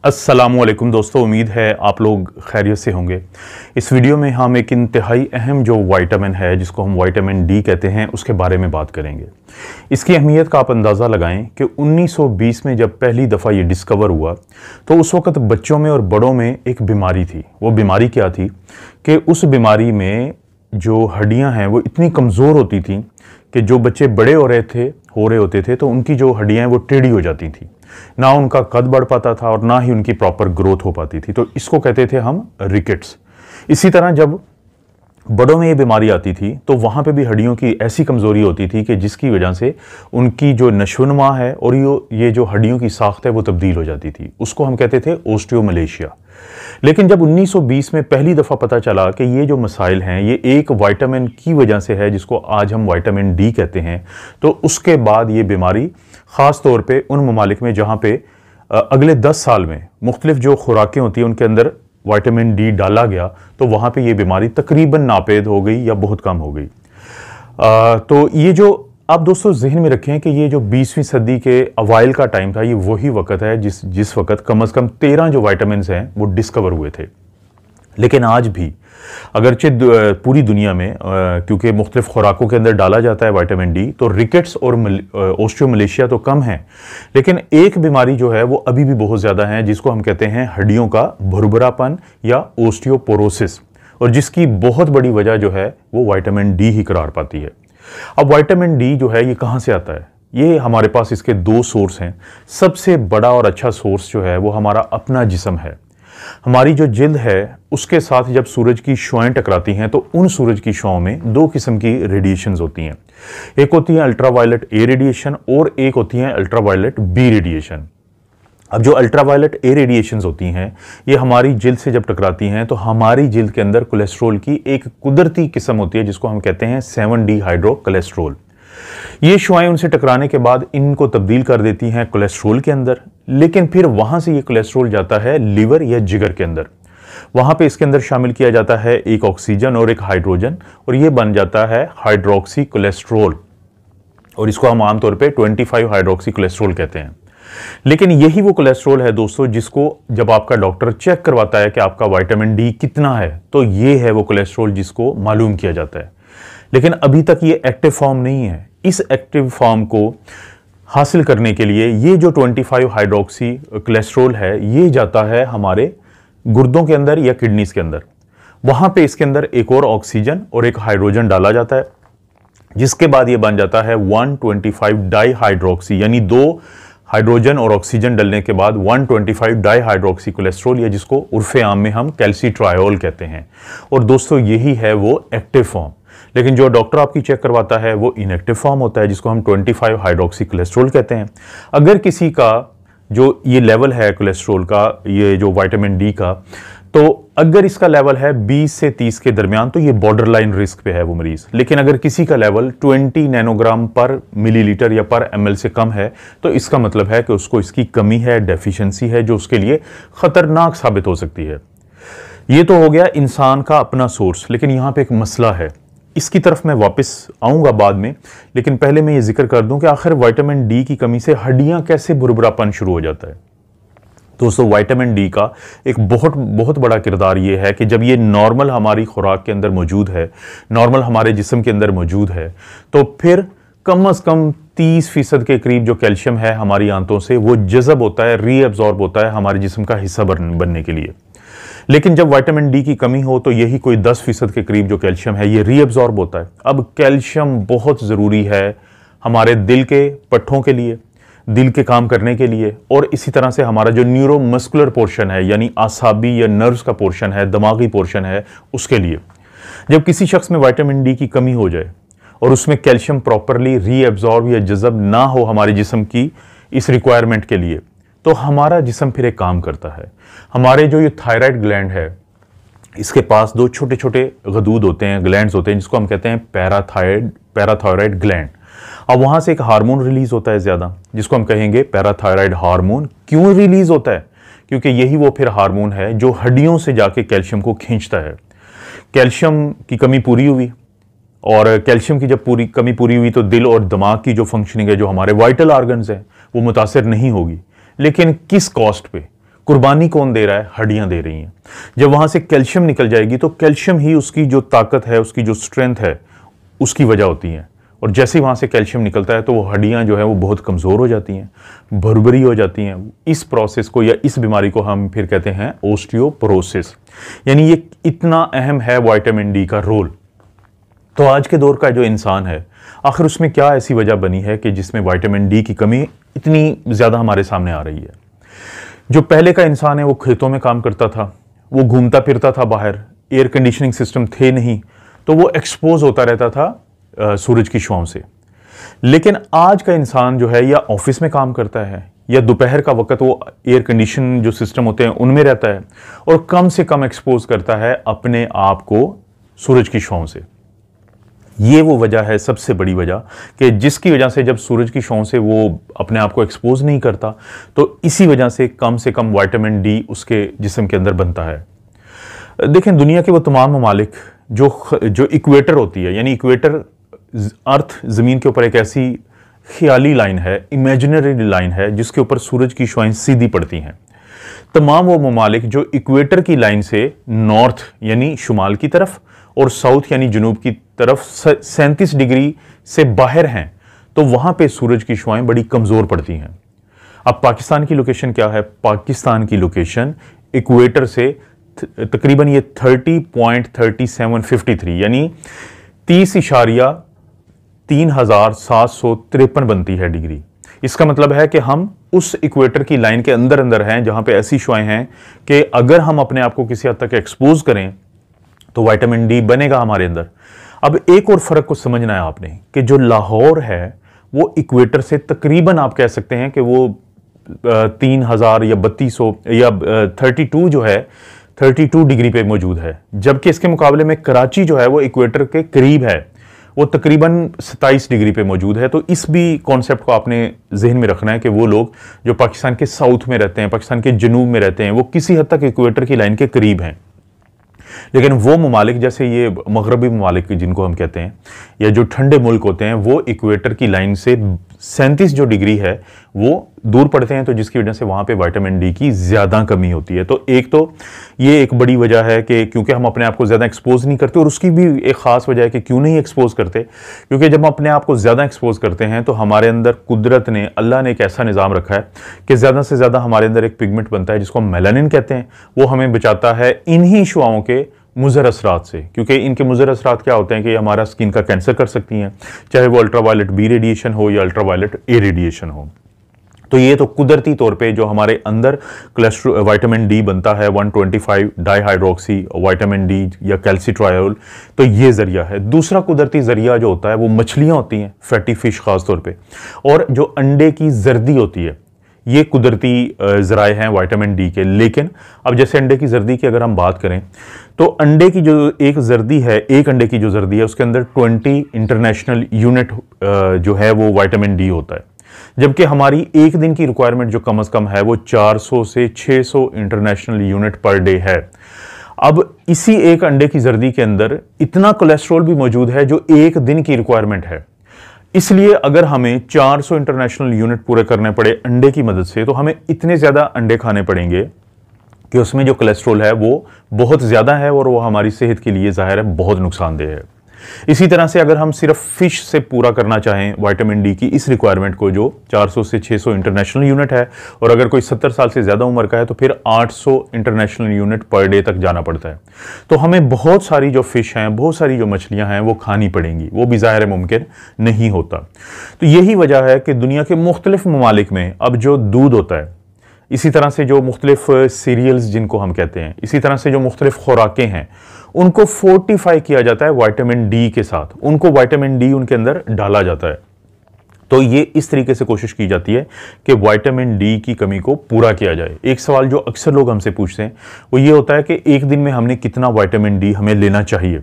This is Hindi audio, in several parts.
अस्सलामुअलैकुम दोस्तों, उम्मीद है आप लोग खैरियत से होंगे। इस वीडियो में हम एक इंतहाई अहम जो विटामिन है जिसको हम विटामिन डी कहते हैं उसके बारे में बात करेंगे। इसकी अहमियत का आप अंदाज़ा लगाएं कि 1920 में जब पहली दफ़ा ये डिस्कवर हुआ तो उस वक़्त बच्चों में और बड़ों में एक बीमारी थी। वो बीमारी क्या थी कि उस बीमारी में जो हड्डियाँ हैं वो इतनी कमज़ोर होती थी कि जो बच्चे बड़े हो रहे होते थे तो उनकी जो हड्डियाँ हैं वो टेढ़ी हो जाती थी, ना उनका कद बढ़ पाता था और ना ही उनकी प्रॉपर ग्रोथ हो पाती थी। तो इसको कहते थे हम रिकेट्स। इसी तरह जब बड़ों में ये बीमारी आती थी तो वहाँ पे भी हड्डियों की ऐसी कमज़ोरी होती थी कि जिसकी वजह से उनकी जो नशोनुमा है और ये जो हड्डियों की साख्त है वो तब्दील हो जाती थी। उसको हम कहते थे ओस्टियोमलेशिया। लेकिन जब 1920 में पहली दफ़ा पता चला कि ये जो मसाइल हैं ये एक विटामिन की वजह से है जिसको आज हम विटामिन डी कहते हैं, तो उसके बाद ये बीमारी ख़ास तौर पे उन ममालिक में जहाँ पे अगले 10 साल में मुख्तलिफ जो खुराकें होती हैं उनके अंदर विटामिन डी डाला गया तो वहाँ पे ये बीमारी तकरीबन नापेद हो गई या बहुत कम हो गई। तो ये जो आप दोस्तों जहन में रखें कि ये जो 20वीं सदी के अवाइल का टाइम था, ये वही वक्त है जिस वक्त कम से कम 13 जो विटामिन हैं वो डिस्कवर हुए थे। लेकिन आज भी अगरचे पूरी दुनिया में क्योंकि मुख्तलिफ खुराकों के अंदर डाला जाता है विटामिन डी, तो रिकेट्स और ओस्टियोमलेशिया तो कम है, लेकिन एक बीमारी जो है वो अभी भी बहुत ज़्यादा है जिसको हम कहते हैं हड्डियों का भुरभुरापन या ओस्टियोपोरोसिस, और जिसकी बहुत बड़ी वजह जो है वो विटामिन डी ही करार पाती है। अब विटामिन डी जो है ये कहाँ से आता है? ये हमारे पास इसके दो सोर्स हैं। सबसे बड़ा और अच्छा सोर्स जो है वो हमारा अपना जिस्म है। हमारी जो जिल्द है उसके साथ जब सूरज की शुआएं टकराती हैं तो उन सूरज की शुआओं में दो किस्म की रेडिएशंस होती हैं। एक होती है अल्ट्रावायलेट ए रेडिएशन और एक होती है अल्ट्रावायलेट बी रेडिएशन। अब जो अल्ट्रावायलेट ए रेडिएशंस होती हैं ये हमारी जिल्द से जब टकराती हैं तो हमारी जिल्द के अंदर कोलेस्ट्रॉल की एक कुदरती किस्म होती है जिसको हम कहते हैं 7D हाइड्रो कोलेस्ट्रॉल। ये शुआएं उनसे टकराने के बाद इनको तब्दील कर देती हैं कोलेस्ट्रॉल के अंदर, लेकिन फिर वहां से ये कोलेस्ट्रॉल जाता है लिवर या जिगर के अंदर। वहां पे इसके अंदर शामिल किया जाता है एक ऑक्सीजन और एक हाइड्रोजन और ये बन जाता है हाइड्रोक्सी कोलेस्ट्रॉल, और इसको हम आमतौर पे 25 हाइड्रोक्सी कोलेस्ट्रॉल कहते हैं। लेकिन यही वो कोलेस्ट्रॉल है दोस्तों जिसको जब आपका डॉक्टर चेक करवाता है कि आपका विटामिन डी कितना है तो ये है वो कोलेस्ट्रॉल जिसको मालूम किया जाता है। लेकिन अभी तक ये एक्टिव फॉर्म नहीं है। इस एक्टिव फॉर्म को हासिल करने के लिए ये जो 25 हाइड्रोक्सी कोलेस्ट्रॉल है ये जाता है हमारे गुर्दों के अंदर या किडनीज के अंदर। वहां पे इसके अंदर एक और ऑक्सीजन और एक हाइड्रोजन डाला जाता है, जिसके बाद ये बन जाता है 125 डाई हाइड्रोक्सी, यानी दो हाइड्रोजन और ऑक्सीजन डलने के बाद 125 डाई हाइड्रोक्सी कोलेस्ट्रॉल, या जिसको उर्फे आम में हम कैल्सीट्रायोल कहते हैं। और दोस्तों यही है वो एक्टिव फॉर्म। लेकिन जो डॉक्टर आपकी चेक करवाता है वो इनएक्टिव फॉर्म होता है जिसको हम 25 हाइड्रोक्सी कोलेस्ट्रॉल कहते हैं। अगर किसी का जो ये लेवल है कोलेस्ट्रॉल का, ये जो विटामिन डी का, तो अगर इसका लेवल है 20 से 30 के दरमियान तो ये बॉर्डर लाइन रिस्क पे है वो मरीज। लेकिन अगर किसी का लेवल 20 नैनोग्राम पर मिलीलीटर या पर ml से कम है तो इसका मतलब है कि उसको इसकी कमी है, डेफिशिएंसी है, जो उसके लिए खतरनाक साबित हो सकती है। ये तो हो गया इंसान का अपना सोर्स, लेकिन यहाँ पे एक मसला है, इसकी तरफ मैं वापस आऊंगा बाद में। लेकिन पहले मैं ये जिक्र कर दूं कि आखिर विटामिन डी की कमी से हड्डियां कैसे भुरभुरापन शुरू हो जाता है। दोस्तों विटामिन डी का एक बहुत बड़ा किरदार ये है कि जब ये नॉर्मल हमारी खुराक के अंदर मौजूद है, नॉर्मल हमारे जिस्म के अंदर मौजूद है, तो फिर कम से कम 30% के करीब जो कैल्शियम है हमारी आंतों से वो जज़ब होता है, रीअब्जॉर्ब होता है हमारे जिस्म का हिस्सा बनने के लिए। लेकिन जब विटामिन डी की कमी हो तो यही कोई 10% के करीब जो कैल्शियम है ये रीअब्जॉर्ब होता है। अब कैल्शियम बहुत ज़रूरी है हमारे दिल के पट्ठों के लिए, दिल के काम करने के लिए, और इसी तरह से हमारा जो न्यूरोमस्कुलर पोर्शन है यानी आसाबी या नर्व्स का पोर्शन है, दिमागी पोर्शन है, उसके लिए। जब किसी शख्स में विटामिन डी की कमी हो जाए और उसमें कैल्शियम प्रॉपरली रीअब्जॉर्ब या जज़ब ना हो हमारे जिस्म की इस रिक्वायरमेंट के लिए, तो हमारा जिस्म फिर एक काम करता है। हमारे जो ये थायराइड ग्लैंड है इसके पास दो छोटे छोटे गदूद होते हैं, ग्लैंड्स होते हैं, जिसको हम कहते हैं पैराथायराइड ग्लैंड। अब वहां से एक हार्मोन रिलीज होता है ज्यादा, जिसको हम कहेंगे पैराथायराइड हार्मोन। क्यों रिलीज होता है? क्योंकि यही वो फिर हार्मोन है जो हड्डियों से जाके कैल्शियम को खींचता है। कैल्शियम की कमी पूरी हुई, और कैल्शियम की जब कमी पूरी हुई तो दिल और दिमाग की जो फंक्शनिंग है, जो हमारे वाइटल ऑर्गन्स हैं, वो मुतासर नहीं होगी। लेकिन किस कॉस्ट पे? कुर्बानी कौन दे रहा है? हड्डियां दे रही हैं। जब वहां से कैल्शियम निकल जाएगी तो कैल्शियम ही उसकी जो ताकत है, उसकी जो स्ट्रेंथ है, उसकी वजह होती है। और जैसे ही वहां से कैल्शियम निकलता है तो वो हड्डियां जो है वो बहुत कमज़ोर हो जाती हैं, भुरभुरी हो जाती हैं। इस प्रोसेस को या इस बीमारी को हम फिर कहते हैं ओस्टियोपोरोसिस। यानी ये इतना अहम है विटामिन डी का रोल। तो आज के दौर का जो इंसान है, आखिर उसमें क्या ऐसी वजह बनी है कि जिसमें विटामिन डी की कमी इतनी ज़्यादा हमारे सामने आ रही है? जो पहले का इंसान है वो खेतों में काम करता था, वो घूमता फिरता था बाहर, एयर कंडीशनिंग सिस्टम थे नहीं, तो वो एक्सपोज होता रहता था सूरज की छांव से। लेकिन आज का इंसान जो है या ऑफिस में काम करता है या दोपहर का वक्त वो एयर कंडीशन जो सिस्टम होते हैं उनमें रहता है और कम से कम एक्सपोज करता है अपने आप को सूरज की छांव से। ये वो वजह है, सबसे बड़ी वजह, कि जिसकी वजह से जब सूरज की छांव से वो अपने आप को एक्सपोज नहीं करता तो इसी वजह से कम विटामिन डी उसके जिस्म के अंदर बनता है। देखें, दुनिया के वो तमाम ममालिक जो इक्वेटर होती है, यानी इक्वेटर अर्थ ज़मीन के ऊपर एक ऐसी ख्याली लाइन है, इमेजिनरी लाइन है, जिसके ऊपर सूरज की छाएं सीधी पड़ती हैं। तमाम वो ममालिक जो इक्वेटर की लाइन से नॉर्थ यानी शुमाल की तरफ और साउथ यानी जनूब की तरफ 37 डिग्री से बाहर हैं, तो वहां पे सूरज की छाएं बड़ी कमज़ोर पड़ती हैं। अब पाकिस्तान की लोकेशन क्या है? पाकिस्तान की लोकेशन इक्वेटर से तकरीबन ये 30.3753 यानी 30.3753 बनती है डिग्री। इसका मतलब है कि हम उस इक्वेटर की लाइन के अंदर अंदर हैं, जहां पे ऐसी छाएं हैं कि अगर हम अपने आप को किसी हद तक एक्सपोज करें तो विटामिन डी बनेगा हमारे अंदर। अब एक और फर्क को समझना है आपने कि जो लाहौर है वो इक्वेटर से तकरीबन आप कह सकते हैं कि वो 3000 या 3200 या 32 जो है 32 डिग्री पे मौजूद है, जबकि इसके मुकाबले में कराची जो है वो इक्वेटर के करीब है, वो तकरीबन 27 डिग्री पे मौजूद है। तो इस भी कॉन्सेप्ट को आपने जहन में रखना है कि वो लोग जो पाकिस्तान के साउथ में रहते हैं, पाकिस्तान के जनूब में रहते हैं, वो किसी हद तक इक्वेटर की लाइन के करीब हैं। लेकिन वो ममालिक जैसे ये मगरबी ममालिक जिनको हम कहते हैं या जो ठंडे मुल्क होते हैं, वो इक्वेटर की लाइन से 37 जो डिग्री है वो दूर पड़ते हैं, तो जिसकी वजह से वहां पे विटामिन डी की ज्यादा कमी होती है। तो ये एक बड़ी वजह है कि क्योंकि हम अपने आप को ज्यादा एक्सपोज नहीं करते, और उसकी भी एक खास वजह है कि क्यों नहीं एक्सपोज करते, क्योंकि जब हम अपने आप को ज्यादा एक्सपोज करते हैं तो हमारे अंदर कुदरत ने, अल्लाह ने एक ऐसा निज़ाम रखा है कि ज्यादा से ज्यादा हमारे अंदर एक पिगमेंट बनता है जिसको हम मेलानिन कहते हैं। वो हमें बचाता है इन्हीं शुआओं के मुज़र असरात से, क्योंकि इनके मुज़र असरात क्या होते हैं कि हमारा स्किन का कैंसर कर सकती हैं, चाहे वो अल्ट्रावायलेट बी रेडिएशन हो या अल्ट्रावायलेट ए रेडिएशन हो। तो ये तो कुदरती तौर पे जो हमारे अंदर विटामिन डी बनता है 125 डाईहाइड्रोक्सी विटामिन डी या कैल्सिट्रायोल, तो ये जरिया है। दूसरा कुदरती जरिया जो होता है वो मछलियां होती हैं, फैटी फिश खास तौर पे, और जो अंडे की जर्दी होती है, ये कुदरती ज़राए हैं विटामिन डी के। लेकिन अब जैसे अंडे की जर्दी की अगर हम बात करें तो अंडे की जो एक जर्दी है, एक अंडे की जो जर्दी है उसके अंदर 20 इंटरनेशनल यूनिट जो है वो विटामिन डी होता है, जबकि हमारी एक दिन की रिक्वायरमेंट जो कम से कम है वो 400 से 600 इंटरनेशनल यूनिट पर डे है। अब इसी एक अंडे की जर्दी के अंदर इतना कोलेस्ट्रॉल भी मौजूद है जो एक दिन की रिक्वायरमेंट है। इसलिए अगर हमें 400 इंटरनेशनल यूनिट पूरे करने पड़े अंडे की मदद से, तो हमें इतने ज्यादा अंडे खाने पड़ेंगे कि उसमें जो कोलेस्ट्रॉल है वो बहुत ज्यादा है और वो हमारी सेहत के लिए जाहिर है बहुत नुकसानदेह है। इसी तरह से अगर हम सिर्फ फिश से पूरा करना चाहें विटामिन डी की इस रिक्वायरमेंट को जो 400 से 600 इंटरनेशनल यूनिट है, और अगर कोई 70 साल से ज्यादा उम्र का है तो फिर 800 इंटरनेशनल यूनिट पर डे तक जाना पड़ता है। तो हमें बहुत सारी जो फिश हैं, बहुत सारी जो मछलियां हैं वो खानी पड़ेंगी, वो भी ज़ाहिर मुमकिन नहीं होता। तो यही वजह है कि दुनिया के मुख्तलिफ ममालिक में अब जो दूध होता है, इसी तरह से जो मुख्तलिफ सीरियल्स जिनको हम कहते हैं, इसी तरह से जो मुख्तलिफ खुराकें हैं, उनको फोर्टिफाई किया जाता है विटामिन डी के साथ, उनको विटामिन डी उनके अंदर डाला जाता है। तो ये इस तरीके से कोशिश की जाती है कि विटामिन डी की कमी को पूरा किया जाए। एक सवाल जो अक्सर लोग हमसे पूछते हैं वो ये होता है कि एक दिन में हमने कितना विटामिन डी हमें लेना चाहिए।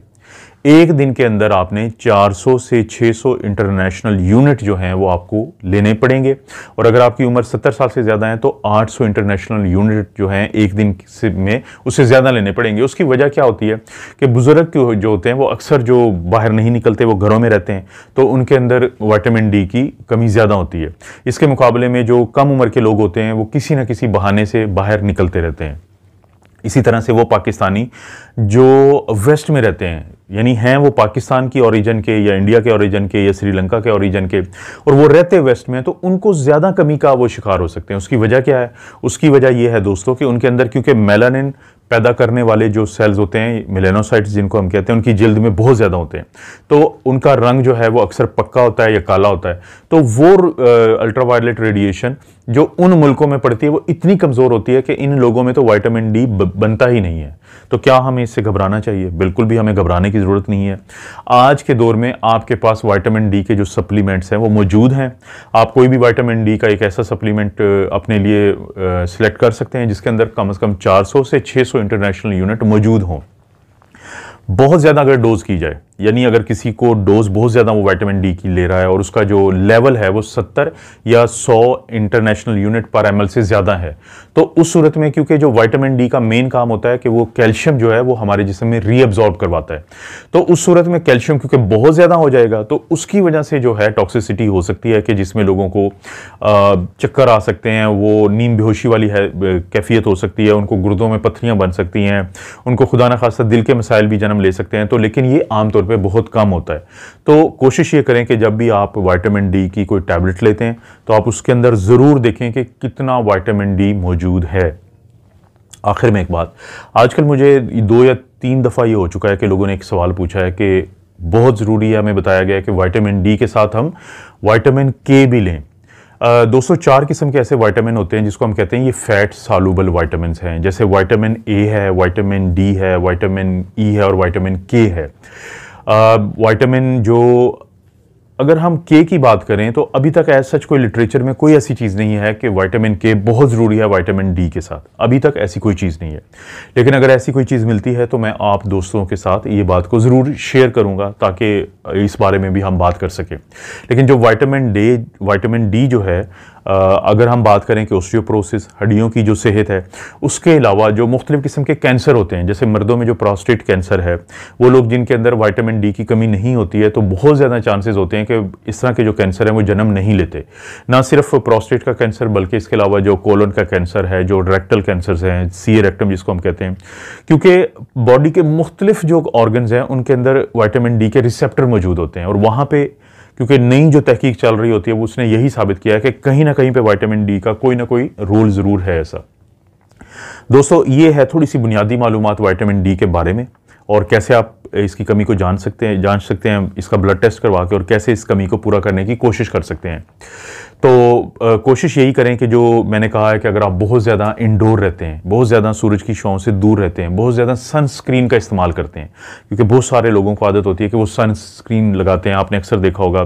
एक दिन के अंदर आपने 400 से 600 इंटरनेशनल यूनिट जो हैं वो आपको लेने पड़ेंगे। और अगर आपकी उम्र 70 साल से ज़्यादा है तो 800 इंटरनेशनल यूनिट जो हैं एक दिन में उससे ज़्यादा लेने पड़ेंगे। उसकी वजह क्या होती है कि बुज़ुर्ग जो होते हैं वो अक्सर जो बाहर नहीं निकलते, वो घरों में रहते हैं, तो उनके अंदर विटामिन डी की कमी ज़्यादा होती है। इसके मुकाबले में जो कम उम्र के लोग होते हैं वो किसी न किसी बहाने से बाहर निकलते रहते हैं। इसी तरह से वो पाकिस्तानी जो वेस्ट में रहते हैं, यानी हैं वो पाकिस्तान की ओरिजिन के या इंडिया के ओरिजिन के या श्रीलंका के ओरिजिन के, और वो रहते वेस्ट में, तो उनको ज़्यादा कमी का वो शिकार हो सकते हैं। उसकी वजह क्या है? उसकी वजह ये है दोस्तों कि उनके अंदर क्योंकि मेलानिन पैदा करने वाले जो सेल्स होते हैं, मेलानोसाइट्स जिनको हम कहते हैं, उनकी जल्द में बहुत ज़्यादा होते हैं, तो उनका रंग जो है वो अक्सर पक्का होता है या काला होता है। तो वो अल्ट्रावायलेट रेडिएशन जो उन मुल्कों में पड़ती है वो इतनी कमज़ोर होती है कि इन लोगों में तो विटामिन डी बनता ही नहीं है। तो क्या हमें इससे घबराना चाहिए? बिल्कुल भी हमें घबराने की ज़रूरत नहीं है। आज के दौर में आपके पास विटामिन डी के जो सप्लीमेंट्स हैं वो मौजूद हैं। आप कोई भी विटामिन डी का एक ऐसा सप्लीमेंट अपने लिए सिलेक्ट कर सकते हैं जिसके अंदर कम से कम 400 से 600 इंटरनेशनल यूनिट मौजूद हों। बहुत ज़्यादा अगर डोज की जाए, यानी अगर किसी को डोज बहुत ज़्यादा वो विटामिन डी की ले रहा है और उसका जो लेवल है वो 70 या 100 इंटरनेशनल यूनिट पर ml से ज़्यादा है, तो उस सूरत में क्योंकि जो विटामिन डी का मेन काम होता है कि वो कैल्शियम जो है वो हमारे जिस्म में रीअब्जॉर्ब करवाता है, तो उस सूरत में कैल्शियम क्योंकि बहुत ज़्यादा हो जाएगा तो उसकी वजह से जो है टॉक्सिसिटी हो सकती है कि जिसमें लोगों को चक्कर आ सकते हैं, वो नींद बेहोशी वाली कैफियत हो सकती है, उनको गुर्दों में पत्थरियाँ बन सकती हैं, उनको खुदा न खास्ता दिल के मसाइल भी जन्म ले सकते हैं। तो लेकिन ये आमतौर पे बहुत कम होता है। तो कोशिश ये करें कि जब भी आप विटामिन डी की कोई टैबलेट लेते हैं तो आप उसके अंदर ज़रूर देखें कि कितना विटामिन डी मौजूद है। आखिर में एक बात, आजकल मुझे 2 या 3 दफ़ा ये हो चुका है कि लोगों ने एक सवाल पूछा है कि बहुत ज़रूरी है, हमें बताया गया है कि विटामिन डी के साथ हम विटामिन के भी लें। दोस्तों 4 किस्म के ऐसे विटामिन होते हैं जिसको हम कहते हैं ये फैट सॉल्युबल विटामिन हैं, जैसे विटामिन ए है, विटामिन डी है, विटामिन ई है और विटामिन के है। विटामिन जो अगर हम के की बात करें तो अभी तक ऐसा सच कोई लिटरेचर में कोई ऐसी चीज़ नहीं है कि विटामिन के बहुत ज़रूरी है विटामिन डी के साथ, अभी तक ऐसी कोई चीज़ नहीं है। लेकिन अगर ऐसी कोई चीज़ मिलती है तो मैं आप दोस्तों के साथ ये बात को ज़रूर शेयर करूंगा ताकि इस बारे में भी हम बात कर सकें। लेकिन जो विटामिन डी जो है, अगर हम बात करें कि ऑस्टियोपोरोसिस, हड्डियों की जो सेहत है, उसके अलावा जो मुख्तलिफ़ किस्म के कैंसर होते हैं, जैसे मर्दों में जो प्रोस्टेट कैंसर है, वो लोग जिनके अंदर विटामिन डी की कमी नहीं होती है तो बहुत ज़्यादा चांसेस होते हैं कि इस तरह के जो कैंसर हैं वो जन्म नहीं लेते। ना सिर्फ प्रोस्टेट का कैंसर बल्कि इसके अलावा जो कोलन का कैंसर है, जो रेक्टल कैंसर हैं, सी रेक्टम जिसको हम कहते हैं, क्योंकि बॉडी के मुख्तलिफ जो ऑर्गन्स हैं उनके अंदर विटामिन डी के रिसेप्टर मौजूद होते हैं। और वहाँ पे क्योंकि नई जो तहकीक चल रही होती है वो उसने यही साबित किया है कि कहीं ना कहीं पे विटामिन डी का कोई ना कोई रोल ज़रूर है ऐसा। दोस्तों ये है थोड़ी सी बुनियादी मालूमात विटामिन डी के बारे में और कैसे आप इसकी कमी को जांच सकते हैं इसका ब्लड टेस्ट करवा के, और कैसे इस कमी को पूरा करने की कोशिश कर सकते हैं। तो कोशिश यही करें कि जो मैंने कहा है कि अगर आप बहुत ज़्यादा इंडोर रहते हैं, बहुत ज़्यादा सूरज की छांव से दूर रहते हैं, बहुत ज़्यादा सनस्क्रीन का इस्तेमाल करते हैं, क्योंकि बहुत सारे लोगों को आदत होती है कि वो सनस्क्रीन लगाते हैं। आपने अक्सर देखा होगा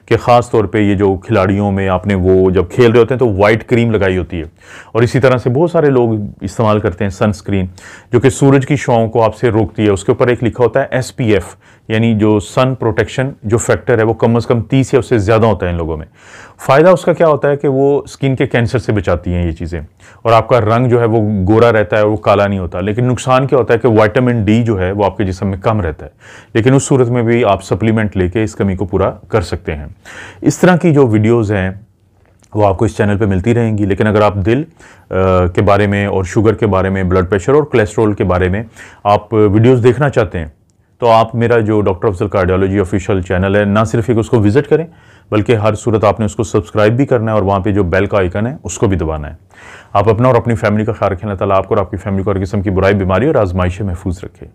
कि ख़ास तौर पे ये जो खिलाड़ियों में आपने वो जब खेल रहे होते हैं तो वाइट क्रीम लगाई होती है, और इसी तरह से बहुत सारे लोग इस्तेमाल करते हैं सनस्क्रीन जो कि सूरज की छांव को आपसे रोकती है। उसके ऊपर एक लिखा होता है SPF, यानी जो सन प्रोटेक्शन जो फैक्टर है वो कम से कम 30 या उससे ज़्यादा होता है इन लोगों में। फ़ायदा उसका क्या होता है कि वो स्किन के कैंसर से बचाती हैं ये चीज़ें, और आपका रंग जो है वो गोरा रहता है, वो काला नहीं होता। लेकिन नुकसान क्या होता है कि विटामिन डी जो है वो आपके जिस्म में कम रहता है, लेकिन उस सूरत में भी आप सप्लीमेंट लेके इस कमी को पूरा कर सकते हैं। इस तरह की जो वीडियोज़ हैं वो आपको इस चैनल पे मिलती रहेंगी। लेकिन अगर आप दिल के बारे में और शुगर के बारे में, ब्लड प्रेशर और कोलेस्ट्रॉल के बारे में आप वीडियोस देखना चाहते हैं तो आप मेरा जो doctor Afzal cardiology official channel है, ना सिर्फ एक उसको विजिट करें बल्कि हर सूरत आपने उसको सब्सक्राइब भी करना है और वहाँ पे जो बेल का आइकन है उसको भी दबाना है। आप अपना और अपनी फैमिली का ख्याल रखें। अल्लाह ताला आपको और आपकी फैमिली को हर किस्म की बुराई, बीमारी और आजमाइश से महफूज रखे।